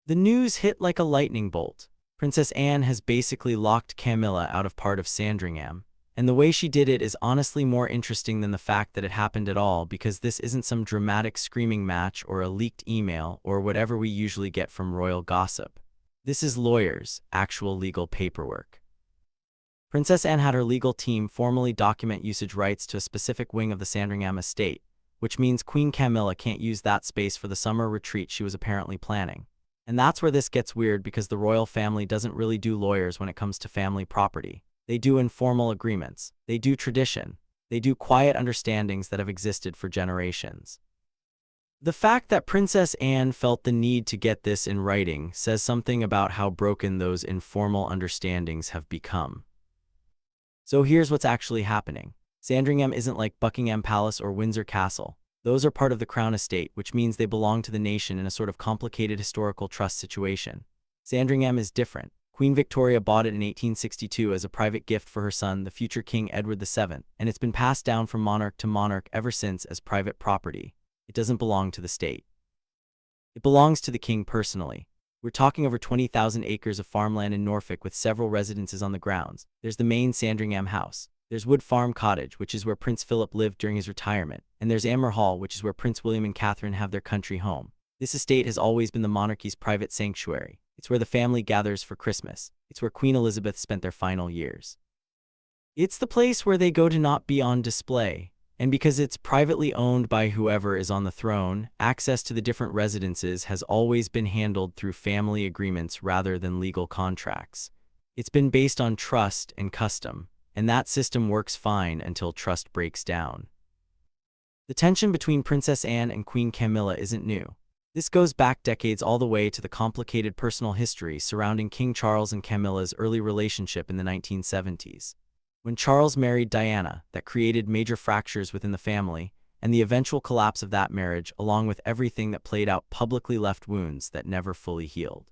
The news hit like a lightning bolt. Princess Anne has basically locked Camilla out of part of Sandringham, and the way she did it is honestly more interesting than the fact that it happened at all, because this isn't some dramatic screaming match or a leaked email or whatever we usually get from royal gossip. This is lawyers, actual legal paperwork. Princess Anne had her legal team formally document usage rights to a specific wing of the Sandringham estate, which means Queen Camilla can't use that space for the summer retreat she was apparently planning. And that's where this gets weird, because the royal family doesn't really do lawyers when it comes to family property. They do informal agreements. They do tradition. They do quiet understandings that have existed for generations. The fact that Princess Anne felt the need to get this in writing says something about how broken those informal understandings have become. So here's what's actually happening. Sandringham isn't like Buckingham Palace or Windsor Castle. Those are part of the Crown estate, which means they belong to the nation in a sort of complicated historical trust situation. Sandringham is different. Queen Victoria bought it in 1862 as a private gift for her son, the future King Edward VII, and it's been passed down from monarch to monarch ever since as private property. It doesn't belong to the state. It belongs to the king personally. We're talking over 20,000 acres of farmland in Norfolk with several residences on the grounds. There's the main Sandringham house. There's Wood Farm Cottage, which is where Prince Philip lived during his retirement. And there's Amer Hall, which is where Prince William and Catherine have their country home. This estate has always been the monarchy's private sanctuary. It's where the family gathers for Christmas. It's where Queen Elizabeth spent their final years. It's the place where they go to not be on display. And because it's privately owned by whoever is on the throne, access to the different residences has always been handled through family agreements rather than legal contracts. It's been based on trust and custom, and that system works fine until trust breaks down. The tension between Princess Anne and Queen Camilla isn't new. This goes back decades, all the way to the complicated personal history surrounding King Charles and Camilla's early relationship in the 1970s. When Charles married Diana, that created major fractures within the family, and the eventual collapse of that marriage, along with everything that played out, publicly left wounds that never fully healed.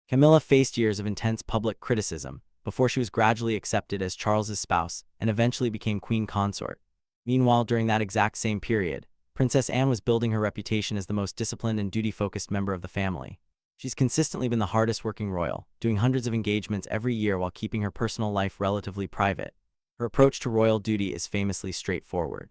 Camilla faced years of intense public criticism before she was gradually accepted as Charles's spouse and eventually became queen consort. Meanwhile, during that exact same period, Princess Anne was building her reputation as the most disciplined and duty-focused member of the family. She's consistently been the hardest-working royal, doing hundreds of engagements every year while keeping her personal life relatively private. Her approach to royal duty is famously straightforward.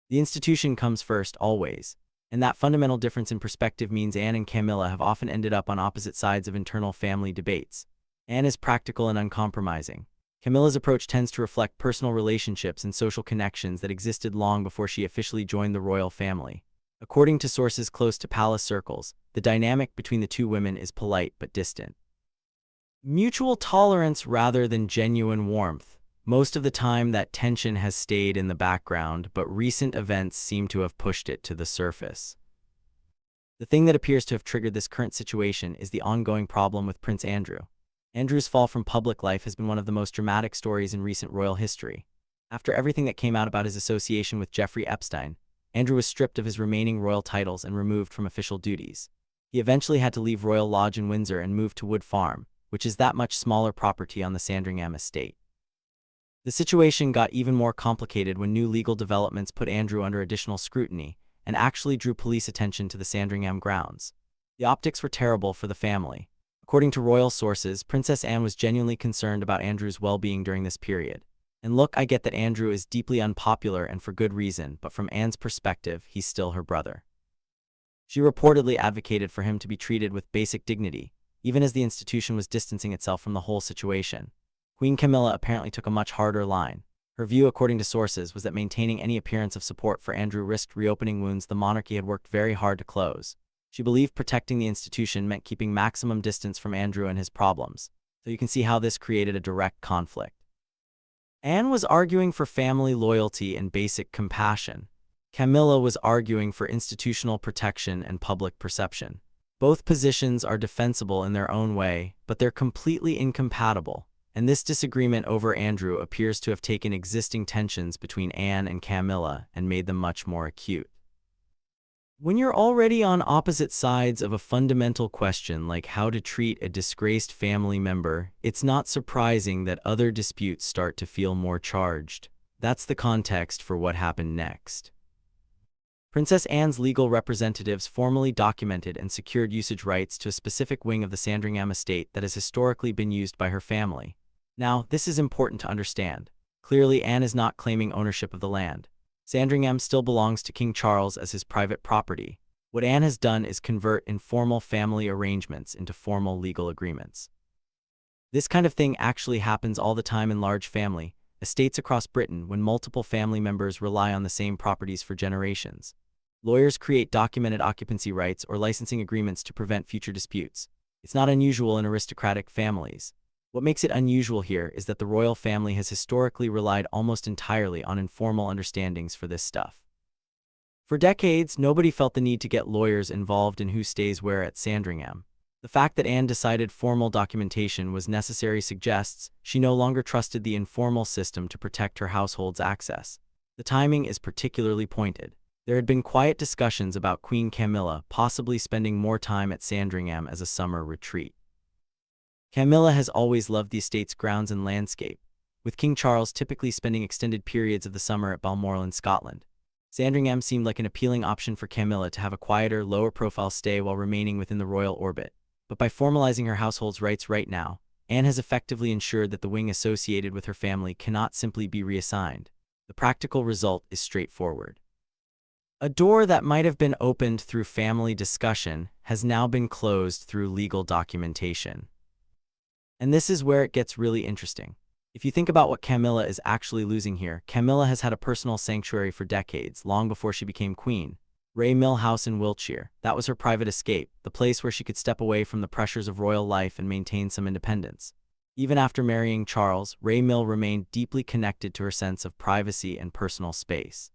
The institution comes first, always, and that fundamental difference in perspective means Anne and Camilla have often ended up on opposite sides of internal family debates. Anne is practical and uncompromising. Camilla's approach tends to reflect personal relationships and social connections that existed long before she officially joined the royal family. According to sources close to palace circles, the dynamic between the two women is polite but distant. Mutual tolerance rather than genuine warmth. Most of the time that tension has stayed in the background, but recent events seem to have pushed it to the surface. The thing that appears to have triggered this current situation is the ongoing problem with Prince Andrew. Andrew's fall from public life has been one of the most dramatic stories in recent royal history. After everything that came out about his association with Jeffrey Epstein, Andrew was stripped of his remaining royal titles and removed from official duties. He eventually had to leave Royal Lodge in Windsor and move to Wood Farm, which is that much smaller property on the Sandringham estate. The situation got even more complicated when new legal developments put Andrew under additional scrutiny and actually drew police attention to the Sandringham grounds. The optics were terrible for the family. According to royal sources, Princess Anne was genuinely concerned about Andrew's well-being during this period. And look, I get that Andrew is deeply unpopular and for good reason, but from Anne's perspective, he's still her brother. She reportedly advocated for him to be treated with basic dignity, even as the institution was distancing itself from the whole situation. Queen Camilla apparently took a much harder line. Her view, according to sources, was that maintaining any appearance of support for Andrew risked reopening wounds the monarchy had worked very hard to close. She believed protecting the institution meant keeping maximum distance from Andrew and his problems, so you can see how this created a direct conflict. Anne was arguing for family loyalty and basic compassion. Camilla was arguing for institutional protection and public perception. Both positions are defensible in their own way, but they're completely incompatible, and this disagreement over Andrew appears to have taken existing tensions between Anne and Camilla and made them much more acute. When you're already on opposite sides of a fundamental question like how to treat a disgraced family member, it's not surprising that other disputes start to feel more charged. That's the context for what happened next. Princess Anne's legal representatives formally documented and secured usage rights to a specific wing of the Sandringham estate that has historically been used by her family. Now, this is important to understand. Clearly, Anne is not claiming ownership of the land. Sandringham still belongs to King Charles as his private property. What Anne has done is convert informal family arrangements into formal legal agreements. This kind of thing actually happens all the time in large family estates across Britain when multiple family members rely on the same properties for generations. Lawyers create documented occupancy rights or licensing agreements to prevent future disputes. It's not unusual in aristocratic families. What makes it unusual here is that the royal family has historically relied almost entirely on informal understandings for this stuff. For decades, nobody felt the need to get lawyers involved in who stays where at Sandringham. The fact that Anne decided formal documentation was necessary suggests she no longer trusted the informal system to protect her household's access. The timing is particularly pointed. There had been quiet discussions about Queen Camilla possibly spending more time at Sandringham as a summer retreat. Camilla has always loved the estate's grounds and landscape, with King Charles typically spending extended periods of the summer at Balmoral in Scotland. Sandringham seemed like an appealing option for Camilla to have a quieter, lower-profile stay while remaining within the royal orbit. But by formalizing her household's rights right now, Anne has effectively ensured that the wing associated with her family cannot simply be reassigned. The practical result is straightforward. A door that might have been opened through family discussion has now been closed through legal documentation. And this is where it gets really interesting. If you think about what Camilla is actually losing here, Camilla has had a personal sanctuary for decades, long before she became queen. Ray Mill House in Wiltshire, that was her private escape, the place where she could step away from the pressures of royal life and maintain some independence. Even after marrying Charles, Ray Mill remained deeply connected to her sense of privacy and personal space.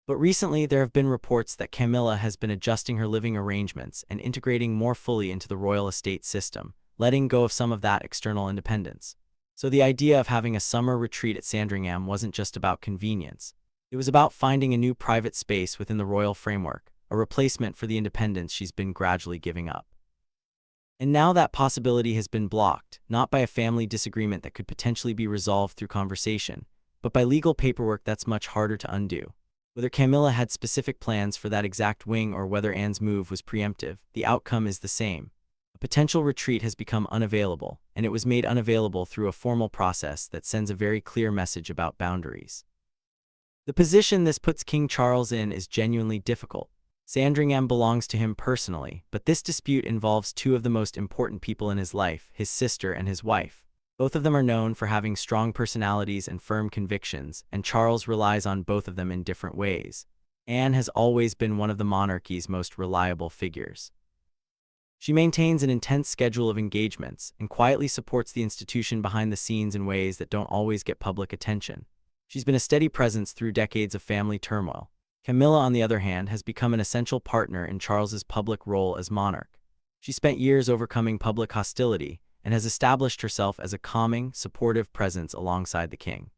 But recently, there have been reports that Camilla has been adjusting her living arrangements and integrating more fully into the royal estate system, letting go of some of that external independence. So the idea of having a summer retreat at Sandringham wasn't just about convenience. It was about finding a new private space within the royal framework, a replacement for the independence she's been gradually giving up. And now that possibility has been blocked, not by a family disagreement that could potentially be resolved through conversation, but by legal paperwork that's much harder to undo. Whether Camilla had specific plans for that exact wing or whether Anne's move was preemptive, the outcome is the same. A potential retreat has become unavailable, and it was made unavailable through a formal process that sends a very clear message about boundaries. The position this puts King Charles in is genuinely difficult. Sandringham belongs to him personally, but this dispute involves two of the most important people in his life, his sister and his wife. Both of them are known for having strong personalities and firm convictions, and Charles relies on both of them in different ways. Anne has always been one of the monarchy's most reliable figures. She maintains an intense schedule of engagements and quietly supports the institution behind the scenes in ways that don't always get public attention. She's been a steady presence through decades of family turmoil. Camilla, on the other hand, has become an essential partner in Charles's public role as monarch. She spent years overcoming public hostility and has established herself as a calming, supportive presence alongside the king.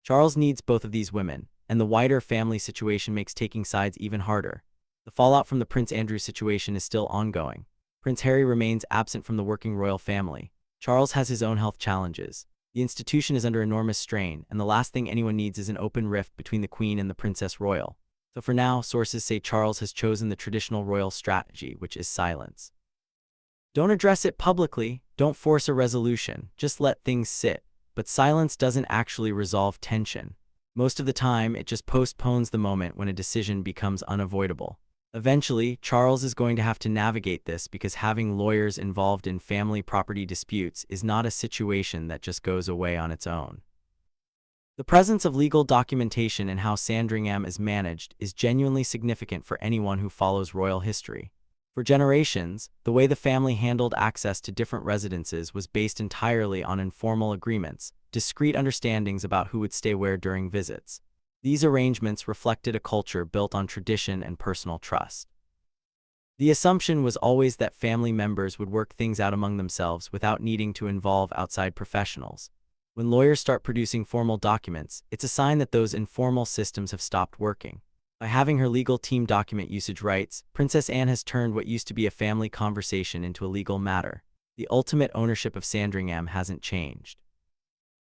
Charles needs both of these women, and the wider family situation makes taking sides even harder. The fallout from the Prince Andrew situation is still ongoing. Prince Harry remains absent from the working royal family. Charles has his own health challenges. The institution is under enormous strain, and the last thing anyone needs is an open rift between the Queen and the Princess Royal. So for now, sources say Charles has chosen the traditional royal strategy, which is silence. Don't address it publicly, don't force a resolution, just let things sit. But silence doesn't actually resolve tension. Most of the time, it just postpones the moment when a decision becomes unavoidable. Eventually, Charles is going to have to navigate this because having lawyers involved in family property disputes is not a situation that just goes away on its own. The presence of legal documentation in how Sandringham is managed is genuinely significant for anyone who follows royal history. For generations, the way the family handled access to different residences was based entirely on informal agreements, discrete understandings about who would stay where during visits. These arrangements reflected a culture built on tradition and personal trust. The assumption was always that family members would work things out among themselves without needing to involve outside professionals. When lawyers start producing formal documents, it's a sign that those informal systems have stopped working. By having her legal team document usage rights, Princess Anne has turned what used to be a family conversation into a legal matter. The ultimate ownership of Sandringham hasn't changed.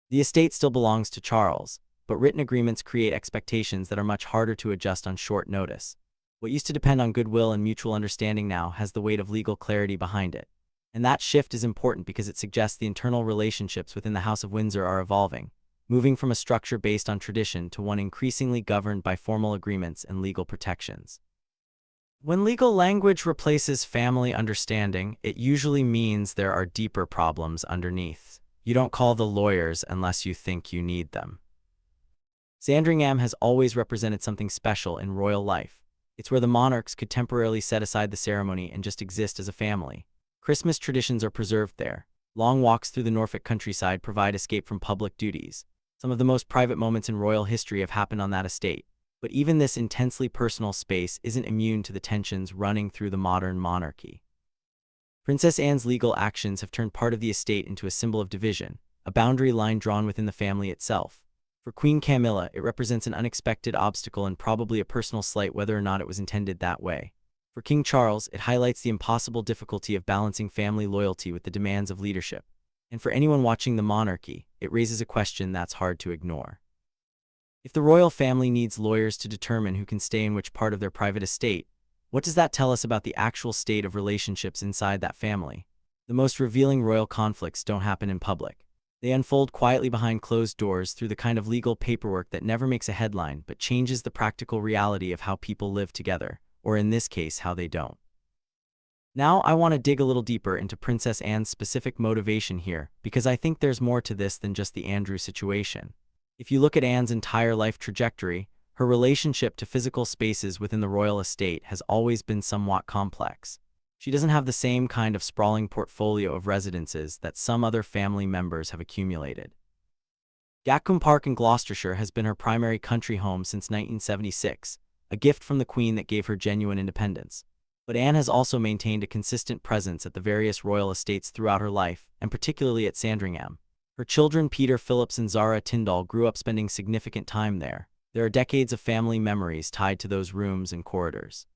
The estate still belongs to Charles, but written agreements create expectations that are much harder to adjust on short notice. What used to depend on goodwill and mutual understanding now has the weight of legal clarity behind it. And that shift is important because it suggests the internal relationships within the House of Windsor are evolving, moving from a structure based on tradition to one increasingly governed by formal agreements and legal protections. When legal language replaces family understanding, it usually means there are deeper problems underneath. You don't call the lawyers unless you think you need them. Sandringham has always represented something special in royal life. It's where the monarchs could temporarily set aside the ceremony and just exist as a family. Christmas traditions are preserved there. Long walks through the Norfolk countryside provide escape from public duties. Some of the most private moments in royal history have happened on that estate. But even this intensely personal space isn't immune to the tensions running through the modern monarchy. Princess Anne's legal actions have turned part of the estate into a symbol of division, a boundary line drawn within the family itself. For Queen Camilla, it represents an unexpected obstacle and probably a personal slight whether or not it was intended that way. For King Charles, it highlights the impossible difficulty of balancing family loyalty with the demands of leadership. And for anyone watching the monarchy, it raises a question that's hard to ignore. If the royal family needs lawyers to determine who can stay in which part of their private estate, what does that tell us about the actual state of relationships inside that family? The most revealing royal conflicts don't happen in public. They unfold quietly behind closed doors through the kind of legal paperwork that never makes a headline but changes the practical reality of how people live together, or in this case, how they don't. Now I want to dig a little deeper into Princess Anne's specific motivation here, because I think there's more to this than just the Andrew situation. If you look at Anne's entire life trajectory, her relationship to physical spaces within the royal estate has always been somewhat complex. She doesn't have the same kind of sprawling portfolio of residences that some other family members have accumulated. Gatcombe Park in Gloucestershire has been her primary country home since 1976, a gift from the Queen that gave her genuine independence. But Anne has also maintained a consistent presence at the various royal estates throughout her life, and particularly at Sandringham. Her children Peter Phillips and Zara Tyndall grew up spending significant time there. There are decades of family memories tied to those rooms and corridors.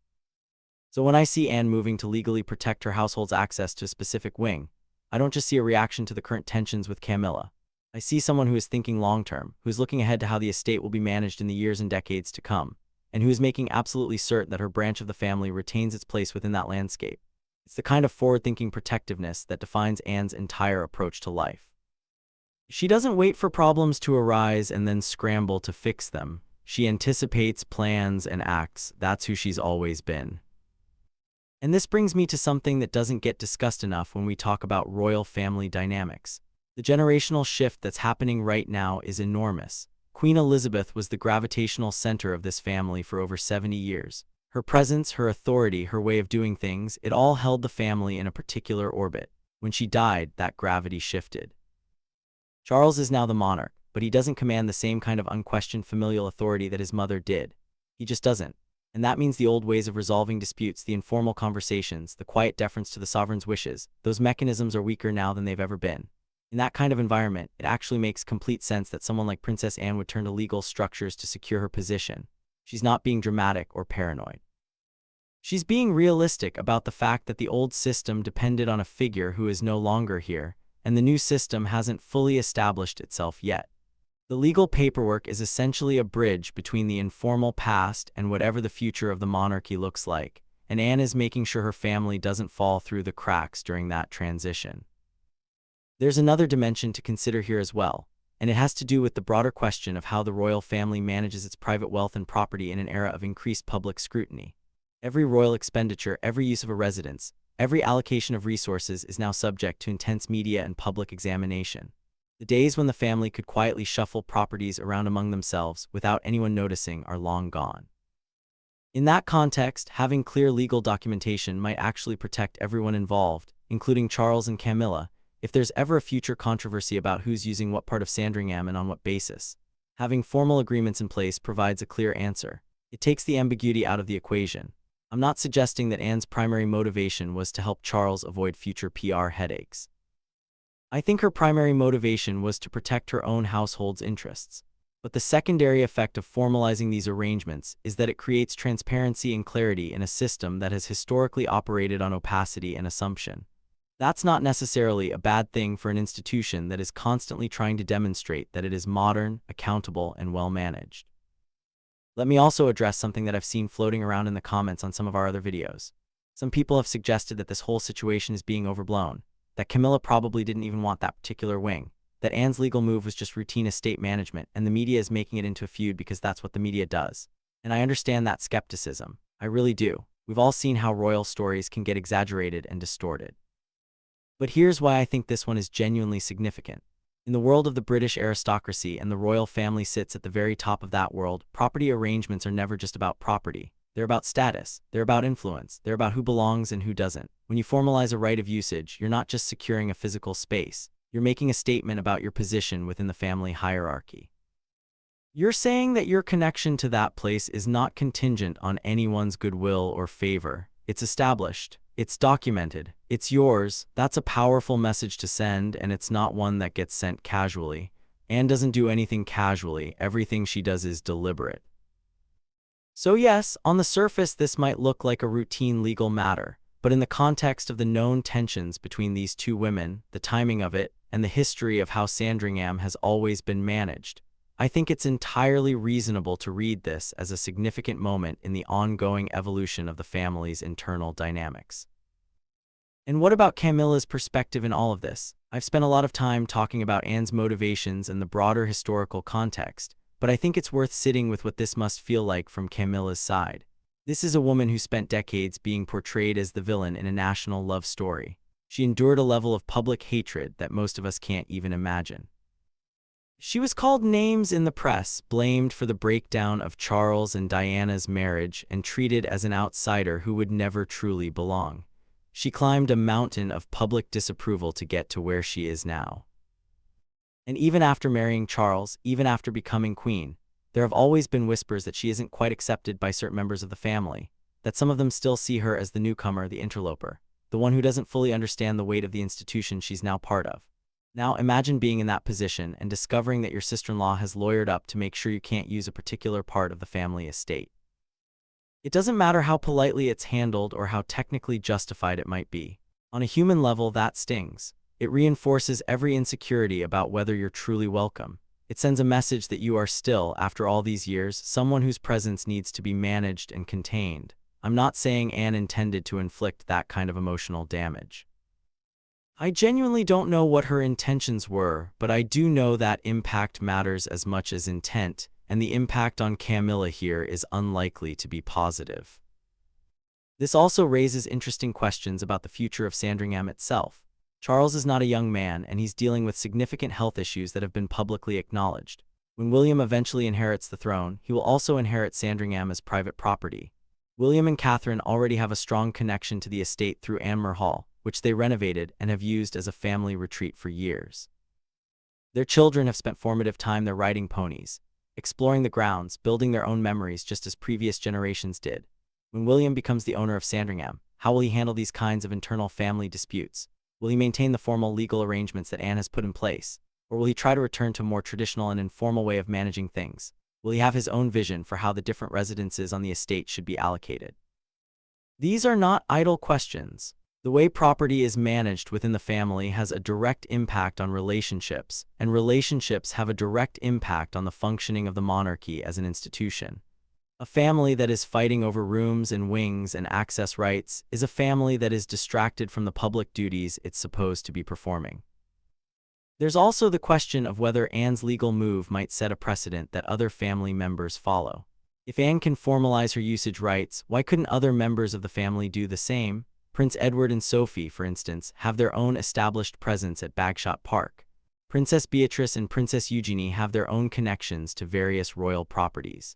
So when I see Anne moving to legally protect her household's access to a specific wing, I don't just see a reaction to the current tensions with Camilla. I see someone who is thinking long-term, who is looking ahead to how the estate will be managed in the years and decades to come, and who is making absolutely certain that her branch of the family retains its place within that landscape. It's the kind of forward-thinking protectiveness that defines Anne's entire approach to life. She doesn't wait for problems to arise and then scramble to fix them. She anticipates, plans, and acts. That's who she's always been. And this brings me to something that doesn't get discussed enough when we talk about royal family dynamics. The generational shift that's happening right now is enormous. Queen Elizabeth was the gravitational center of this family for over 70 years. Her presence, her authority, her way of doing things, it all held the family in a particular orbit. When she died, that gravity shifted. Charles is now the monarch, but he doesn't command the same kind of unquestioned familial authority that his mother did. He just doesn't. And that means the old ways of resolving disputes, the informal conversations, the quiet deference to the sovereign's wishes, those mechanisms are weaker now than they've ever been. In that kind of environment, it actually makes complete sense that someone like Princess Anne would turn to legal structures to secure her position. She's not being dramatic or paranoid. She's being realistic about the fact that the old system depended on a figure who is no longer here, and the new system hasn't fully established itself yet. The legal paperwork is essentially a bridge between the informal past and whatever the future of the monarchy looks like, and Anne is making sure her family doesn't fall through the cracks during that transition. There's another dimension to consider here as well, and it has to do with the broader question of how the royal family manages its private wealth and property in an era of increased public scrutiny. Every royal expenditure, every use of a residence, every allocation of resources is now subject to intense media and public examination. The days when the family could quietly shuffle properties around among themselves without anyone noticing are long gone. In that context, having clear legal documentation might actually protect everyone involved, including Charles and Camilla, if there's ever a future controversy about who's using what part of Sandringham and on what basis. Having formal agreements in place provides a clear answer. It takes the ambiguity out of the equation. I'm not suggesting that Anne's primary motivation was to help Charles avoid future PR headaches. I think her primary motivation was to protect her own household's interests. But the secondary effect of formalizing these arrangements is that it creates transparency and clarity in a system that has historically operated on opacity and assumption. That's not necessarily a bad thing for an institution that is constantly trying to demonstrate that it is modern, accountable, and well-managed. Let me also address something that I've seen floating around in the comments on some of our other videos. Some people have suggested that this whole situation is being overblown, that Camilla probably didn't even want that particular wing, that Anne's legal move was just routine estate management, and the media is making it into a feud because that's what the media does. And I understand that skepticism. I really do. We've all seen how royal stories can get exaggerated and distorted. But here's why I think this one is genuinely significant. In the world of the British aristocracy, and the royal family sits at the very top of that world, property arrangements are never just about property. They're about status, they're about influence, they're about who belongs and who doesn't. When you formalize a right of usage, you're not just securing a physical space, you're making a statement about your position within the family hierarchy. You're saying that your connection to that place is not contingent on anyone's goodwill or favor. It's established. It's documented. It's yours. That's a powerful message to send, and it's not one that gets sent casually. Anne doesn't do anything casually. Everything she does is deliberate. So yes, on the surface this might look like a routine legal matter, but in the context of the known tensions between these two women, the timing of it, and the history of how Sandringham has always been managed, I think it's entirely reasonable to read this as a significant moment in the ongoing evolution of the family's internal dynamics. And what about Camilla's perspective in all of this? I've spent a lot of time talking about Anne's motivations and the broader historical context, but I think it's worth sitting with what this must feel like from Camilla's side. This is a woman who spent decades being portrayed as the villain in a national love story. She endured a level of public hatred that most of us can't even imagine. She was called names in the press, blamed for the breakdown of Charles and Diana's marriage, and treated as an outsider who would never truly belong. She climbed a mountain of public disapproval to get to where she is now. And even after marrying Charles, even after becoming queen, there have always been whispers that she isn't quite accepted by certain members of the family, that some of them still see her as the newcomer, the interloper, the one who doesn't fully understand the weight of the institution she's now part of. Now imagine being in that position and discovering that your sister-in-law has lawyered up to make sure you can't use a particular part of the family estate. It doesn't matter how politely it's handled or how technically justified it might be. On a human level, that stings. It reinforces every insecurity about whether you're truly welcome. It sends a message that you are still, after all these years, someone whose presence needs to be managed and contained. I'm not saying Anne intended to inflict that kind of emotional damage. I genuinely don't know what her intentions were, but I do know that impact matters as much as intent, and the impact on Camilla here is unlikely to be positive. This also raises interesting questions about the future of Sandringham itself. Charles is not a young man, and he's dealing with significant health issues that have been publicly acknowledged. When William eventually inherits the throne, he will also inherit Sandringham as private property. William and Catherine already have a strong connection to the estate through Anmer Hall, which they renovated and have used as a family retreat for years. Their children have spent formative time there riding ponies, exploring the grounds, building their own memories just as previous generations did. When William becomes the owner of Sandringham, how will he handle these kinds of internal family disputes? Will he maintain the formal legal arrangements that Anne has put in place? Or will he try to return to a more traditional and informal way of managing things? Will he have his own vision for how the different residences on the estate should be allocated? These are not idle questions. The way property is managed within the family has a direct impact on relationships, and relationships have a direct impact on the functioning of the monarchy as an institution. A family that is fighting over rooms and wings and access rights is a family that is distracted from the public duties it's supposed to be performing. There's also the question of whether Anne's legal move might set a precedent that other family members follow. If Anne can formalize her usage rights, why couldn't other members of the family do the same? Prince Edward and Sophie, for instance, have their own established presence at Bagshot Park. Princess Beatrice and Princess Eugenie have their own connections to various royal properties.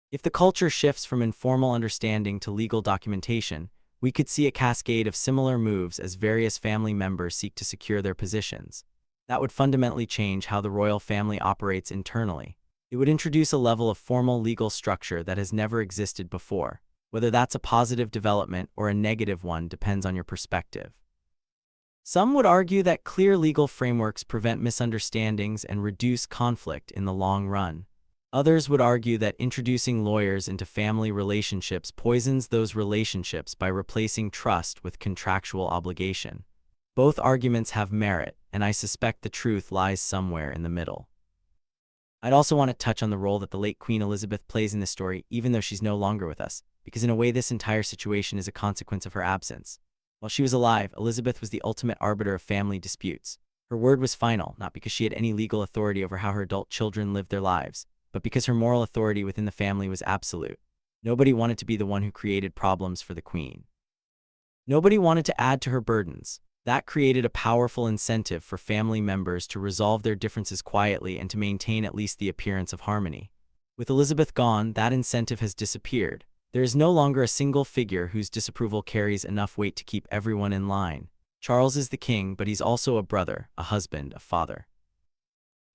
If the culture shifts from informal understanding to legal documentation, we could see a cascade of similar moves as various family members seek to secure their positions. That would fundamentally change how the royal family operates internally. It would introduce a level of formal legal structure that has never existed before. Whether that's a positive development or a negative one depends on your perspective. Some would argue that clear legal frameworks prevent misunderstandings and reduce conflict in the long run. Others would argue that introducing lawyers into family relationships poisons those relationships by replacing trust with contractual obligation. Both arguments have merit, and I suspect the truth lies somewhere in the middle. I'd also want to touch on the role that the late Queen Elizabeth plays in this story, even though she's no longer with us, because in a way this entire situation is a consequence of her absence. While she was alive, Elizabeth was the ultimate arbiter of family disputes. Her word was final, not because she had any legal authority over how her adult children lived their lives, but because her moral authority within the family was absolute. Nobody wanted to be the one who created problems for the Queen. Nobody wanted to add to her burdens. That created a powerful incentive for family members to resolve their differences quietly and to maintain at least the appearance of harmony. With Elizabeth gone, that incentive has disappeared. There is no longer a single figure whose disapproval carries enough weight to keep everyone in line. Charles is the king, but he's also a brother, a husband, a father.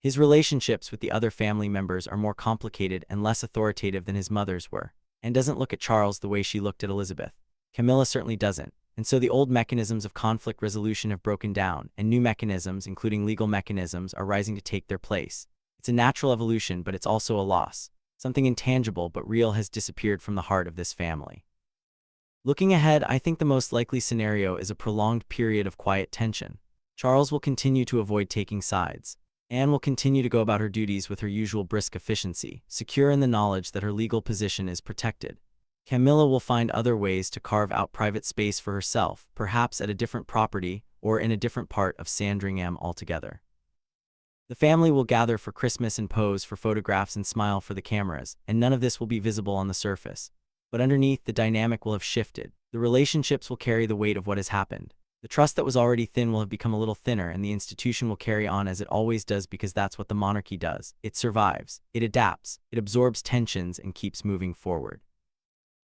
His relationships with the other family members are more complicated and less authoritative than his mother's were. Anne doesn't look at Charles the way she looked at Elizabeth. Camilla certainly doesn't. And so the old mechanisms of conflict resolution have broken down, and new mechanisms, including legal mechanisms, are rising to take their place. It's a natural evolution, but it's also a loss. Something intangible but real has disappeared from the heart of this family. Looking ahead, I think the most likely scenario is a prolonged period of quiet tension. Charles will continue to avoid taking sides. Anne will continue to go about her duties with her usual brisk efficiency, secure in the knowledge that her legal position is protected. Camilla will find other ways to carve out private space for herself, perhaps at a different property or in a different part of Sandringham altogether. The family will gather for Christmas and pose for photographs and smile for the cameras, and none of this will be visible on the surface. But underneath, the dynamic will have shifted. The relationships will carry the weight of what has happened. The trust that was already thin will have become a little thinner, and the institution will carry on as it always does because that's what the monarchy does. It survives, it adapts, it absorbs tensions and keeps moving forward.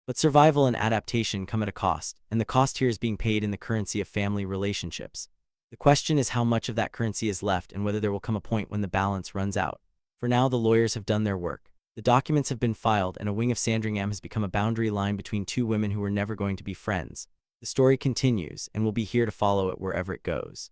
But survival and adaptation come at a cost, and the cost here is being paid in the currency of family relationships. The question is how much of that currency is left and whether there will come a point when the balance runs out. For now, the lawyers have done their work. The documents have been filed, and a wing of Sandringham has become a boundary line between two women who were never going to be friends. The story continues, and we'll be here to follow it wherever it goes.